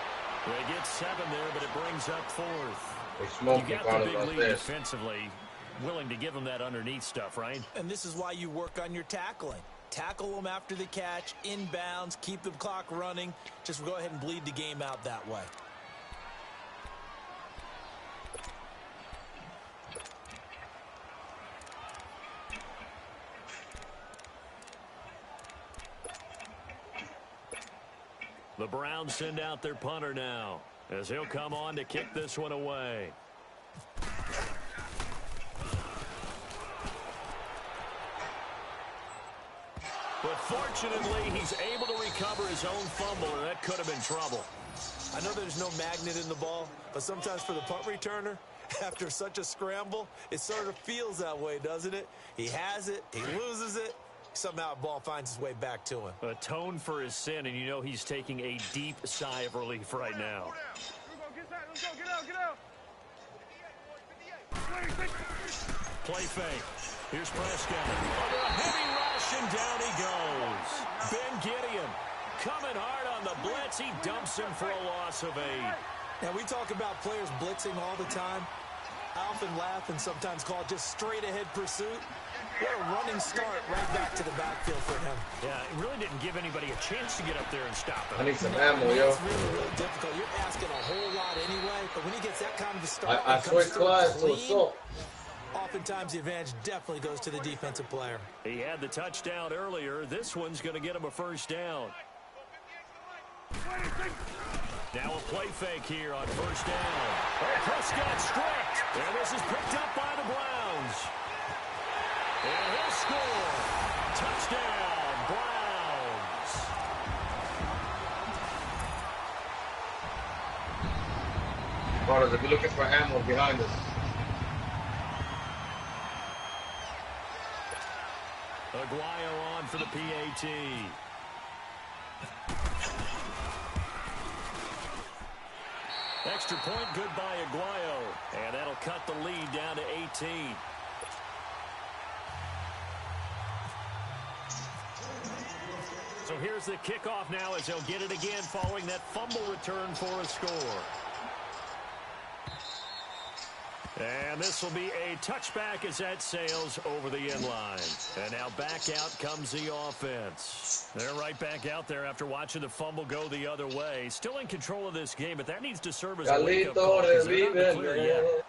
They get 7 there, but it brings up 4th. You got the big lead defensively. Willing to give them that underneath stuff, right? And this is why you work on your tackling. Tackle them after the catch, inbounds, keep the clock running. Just go ahead and bleed the game out that way. The Browns send out their punter now, as he'll come on to kick this one away. But fortunately, he's able to recover his own fumble, and that could have been trouble. I know there's no magnet in the ball, but sometimes for the punt returner, after such a scramble, it sort of feels that way, doesn't it? He has it, he loses it, somehow the ball finds its way back to him. Atone for his sin, and you know he's taking a deep sigh of relief right now. Let's go, get out! Play fake. Here's Prescott. Under a heavy rush, and down he goes. Ben Gideon coming hard on the blitz. He dumps him for a loss of 8. Now, we talk about players blitzing all the time. I often laugh and sometimes call it just straight-ahead pursuit. What a running start right back to the backfield for him. Yeah, it really didn't give anybody a chance to get up there and stop him. I need some ammo, yo. It's really, really difficult. You're asking a whole lot anyway, but when he gets that kind of a start, I switched class to assault. Oftentimes the advantage definitely goes to the defensive player. He had the touchdown earlier. This one's going to get him a first down. Now a play fake here on first down. Prescott stripped. And this is picked up by the Browns. And he'll score. Touchdown, Browns. Brothers, if you're looking for ammo behind us. Aguayo on for the PAT. Extra point, good by Aguayo. And that'll cut the lead down to 18. So here's the kickoff now as they'll get it again following that fumble return for a score. And this will be a touchback as that sails over the end line. And now back out comes the offense. They're right back out there after watching the fumble go the other way. Still in control of this game, but that needs to serve as a wake-up call.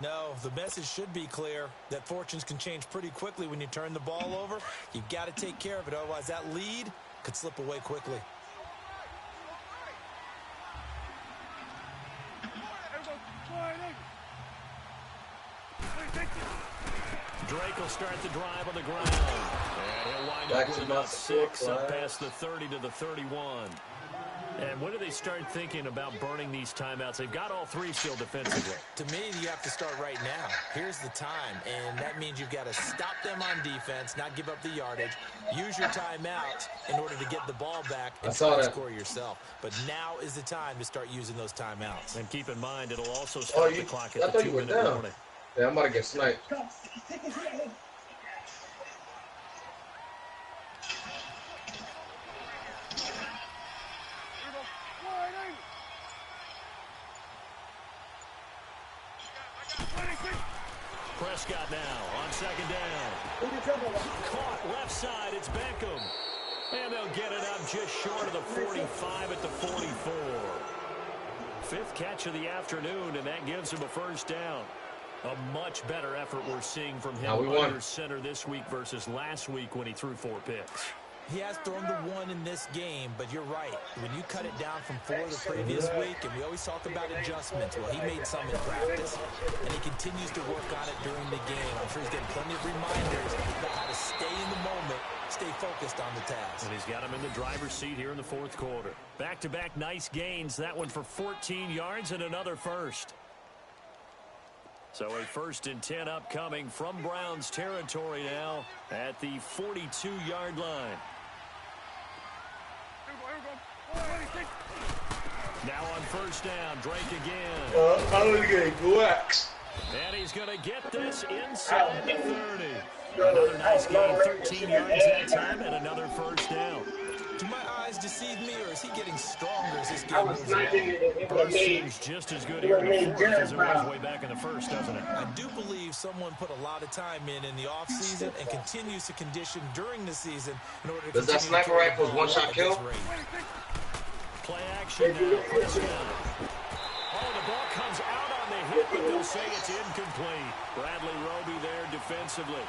No, the message should be clear that fortunes can change pretty quickly when you turn the ball over. You've got to take care of it, otherwise that lead could slip away quickly. Drake will start the drive on the ground. And he'll wind up with about 6 up past the 30 to the 31. And when do they start thinking about burning these timeouts? They've got all 3 still defensively. To me, you have to start right now. Here's the time, and that means you've got to stop them on defense, not give up the yardage, use your timeouts in order to get the ball back and try to score yourself. But now is the time to start using those timeouts. And keep in mind, it'll also start the clock at the 2-minute warning. Yeah, I'm about to get sniped. Prescott now on second down. Caught left side, it's Beckham. And they'll get it up just short of the 45 at the 44. 5th catch of the afternoon, and that gives him a first down. A much better effort we're seeing from him under center this week versus last week when he threw 4 picks. He has thrown the 1 in this game, but you're right. When you cut it down from 4 the previous week, and we always talk about adjustments, well, he made some in practice, and he continues to work on it during the game. I'm sure he's getting plenty of reminders about how to stay in the moment, stay focused on the task. And he's got him in the driver's seat here in the 4th quarter. Back-to-back nice gains, that one for 14 yards and another first. So a 1st and 10 upcoming from Browns territory now at the 42-yard line. Now on 1st down, Drake again. And he's going to get this inside the 30. Another nice game, 13 yards that time, and another 1st down. Do my eyes deceive me, or is he getting stronger as this game moves along? Burst seems just as good here in the 4th as it was way back in the 1st, doesn't it? I do believe someone put a lot of time in the offseason and continues to condition during the season in order to Does that sniper rifle's one-shot kill? Play action now. Prescott. Oh, the ball comes out on the hit, but they'll say it's incomplete. Bradley Roby there defensively.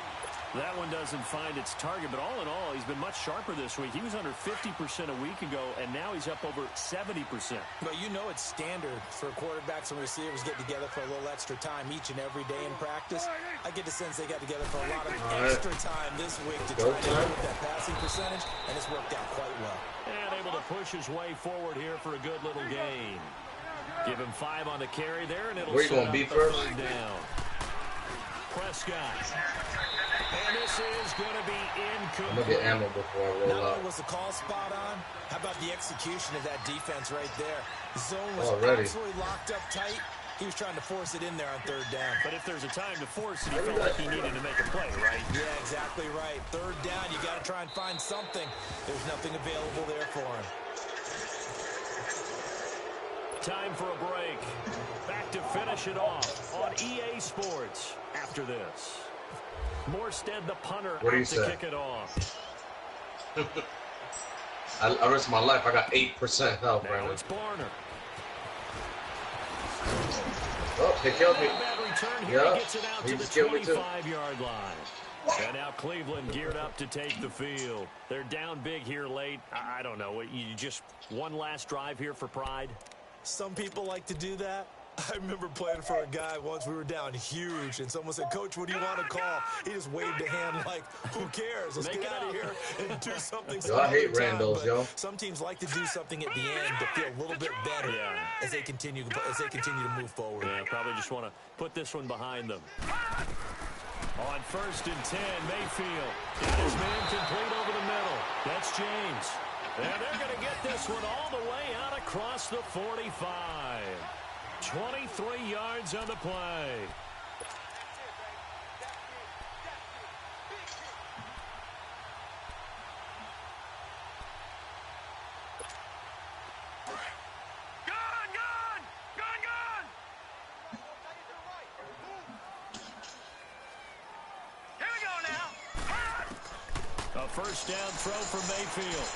That one doesn't find its target, but all in all, he's been much sharper this week. He was under 50% a week ago, and now he's up over 70%. Well, you know it's standard for quarterbacks and receivers get together for a little extra time each and every day in practice. I get the sense they got together for a lot of extra time this week to try to improve that passing percentage, and it's worked out quite well. And able to push his way forward here for a good little gain. Give him 5 on the carry there, and it'll set up the 3rd down. Prescott. And this is going to be incomplete. I'm going to get ammo before I roll Not out. only was the call spot on, how about the execution of that defense right there? The zone was absolutely locked up tight. He was trying to force it in there on 3rd down. But if there's a time to force it, he felt like he needed to make a play, right? Yeah, exactly right. 3rd down, you got to try and find something. There's nothing available there for him. Time for a break. Back to finish it off on EA Sports after this. Morstead, the punter, out to kick it off. I risked my life. I got 8% health, Now it's Barner. Oh, they killed me. Bad return here. He gets it out to the 25-yard line. And now Cleveland geared up to take the field. They're down big here late. I don't know. You just one last drive here for pride? Some people like to do that. I remember playing for a guy once. We were down huge, and someone said, "Coach, what do you want to call?" He just waved a hand like, "Who cares? Let's get out of here and do something." Yo, I hate Randalls, yo. Some teams like to do something at the end to feel a little bit better as they continue to move forward. Yeah, probably just want to put this one behind them. On 1st and 10, Mayfield got his man complete over the middle. That's James. And they're going to get this one all the way out across the 45. 23 yards on the play. Here we go now. A 1st down throw for Mayfield.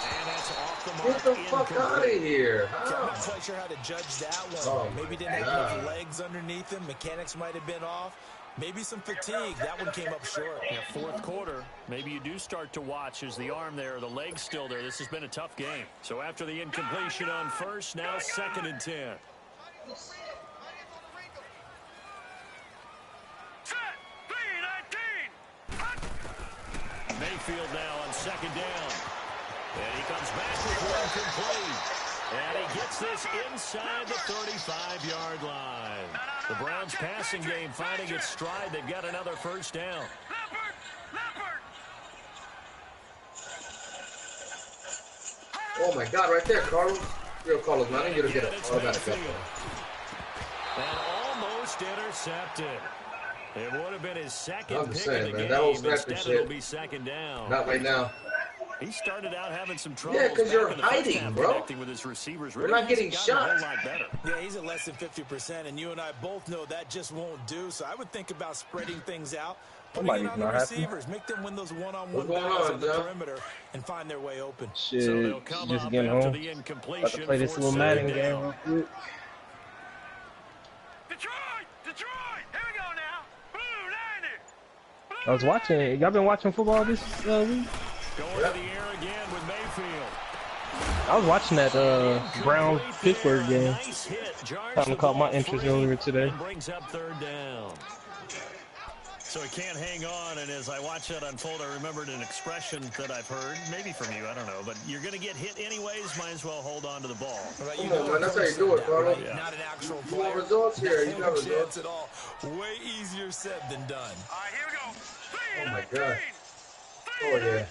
And that's off the Get mark. the fuck out of here. I'm not quite sure how to judge that one. Maybe didn't have enough legs underneath him. Mechanics might have been off. Maybe some fatigue. That one came up short. Yeah, 4th quarter, maybe you do start to watch as the arm there, the leg's still there. This has been a tough game. So after the incompletion on 1st, now 2nd and 10. Mayfield now on 2nd down. And he comes back with one complete. And he gets this inside the 35-yard line. The Browns passing game finding its stride. They've got another 1st down. Oh my God, right there, Carlos. Real Carlos, man. I need you to get it. Oh, I got it. And almost intercepted. It would have been his 2nd pick of the game. That whole Instead, it'll be 2nd down. Not right now. He started out having some trouble. Yeah, because you're hiding, bro. With his receivers. We're not getting shot. A lot better. Yeah, he's at less than 50%, and you and I both know that just won't do. So I would think about spreading things out, putting it on the receivers, make them win those one-on-one battles on the perimeter, and find their way open. Shit, so they'll come just up getting after home. the incompletion. About to play this little Madden game real quick. Detroit! Here we go now. Blue 90. I was watching. Y'all been watching football this week? Going to the air again with Mayfield. I was watching that Browns-Pittsburgh game. Kind of caught my interest earlier today. Brings up 3rd down. So he can't hang on, and as I watch that unfold, I remembered an expression that I've heard, maybe from you, I don't know, but you're going to get hit anyways, might as well hold on to the ball. Right, Come on, man, that's how you do it, Carlos. right? Not an actual You want player. results here? You got No chance results. at all. Way easier said than done. All right, here we go. Oh my 3-19. God. Oh yeah. 3-19.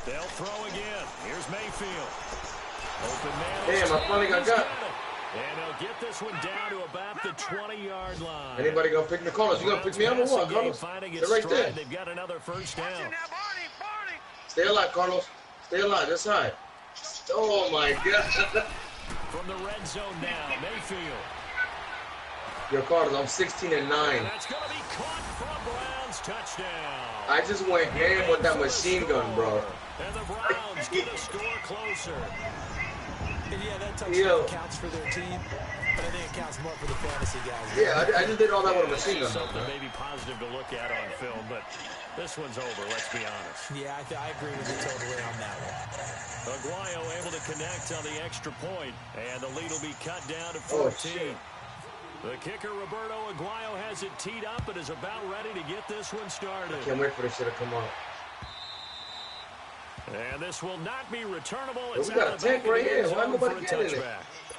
They'll throw again. Here's Mayfield. Open man. Damn, I finally got got. And they'll get this one down to about the 20-yard line. Anybody gonna pick me, Carlos? You gonna pick me up or what, Carlos? They're right there. They've got another first Watch down. it now, Barney. Barney. Stay alive, Carlos. Stay alive. That's right. Oh my God. From the red zone now, Mayfield. Yo, Carlos, I'm 16-9. And that's going to be caught from Browns. Touchdown. I just went ham with that machine gun, bro. And the Browns get a score closer. And yeah, that touchdown counts for their team, but I think it counts more for the fantasy guys. Yeah, I just did all that with a machine gun. Something maybe positive to look at on film, but this one's over, let's be honest. Yeah, I agree with you totally on that one. Aguayo able to connect on the extra point, and the lead will be cut down to 14. Oh, shit. The kicker, Roberto Aguayo, has it teed up and is about ready to get this one started. Can't wait for this shit to come out. And this will not be returnable. Yo, we got a tank right here. Why nobody getting it?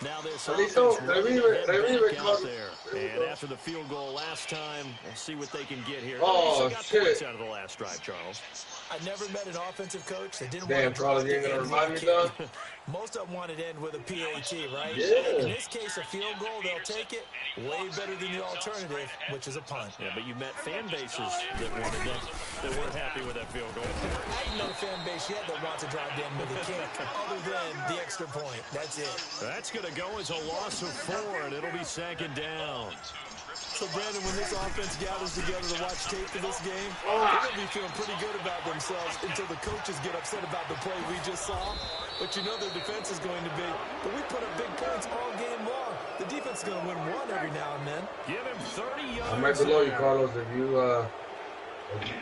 Now this They offense told- will they get re- back re- out re- there. And after the field goal last time, we'll see what they can get here. Oh, They got shit. points out of the last drive, Charles. I never met an offensive coach that didn't Damn, want to Charles, drive you ain't to gonna end remind with me, a dog? kick. Most of them wanted to end with a PAT, right? Yeah. In this case, a field goal, they'll take it. Way better than the alternative, which is a punt. Yeah, but you met fan bases that wanted that weren't happy with that field goal. I ain't met a fan base yet that wants to drive to end with a kick, other than the extra point. That's it. That's going to go as a loss of 4, and it'll be second down. So, Brandon, when this offense gathers together to watch tape for this game, they're going to be feeling pretty good about themselves until the coaches get upset about the play we just saw. But you know their defense is going to be. But we put up big points all game long. The defense is going to win one every now and then. Give him 30 yards. I'm right below you, Carlos.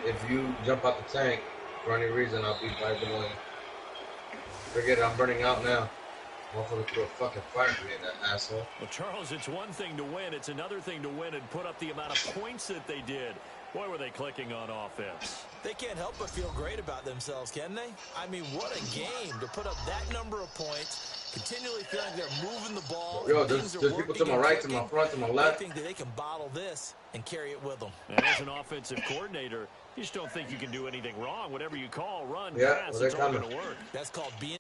If you jump out the tank for any reason, I'll be right below you. Forget it. I'm burning out now. Motherfucker threw a fucking fire grenade, that asshole. Well, Charles, it's one thing to win. It's another thing to win and put up the amount of points that they did. Boy, were they clicking on offense. They can't help but feel great about themselves, can they? I mean, what a game to put up that number of points, continually feeling they're moving the ball. Yo, there's people to my right, to my front, to my left. I think that they can bottle this and carry it with them. And as an offensive coordinator, you just don't think you can do anything wrong. Whatever you call, run, Yeah, pass, well, it's all they're going to work. That's called being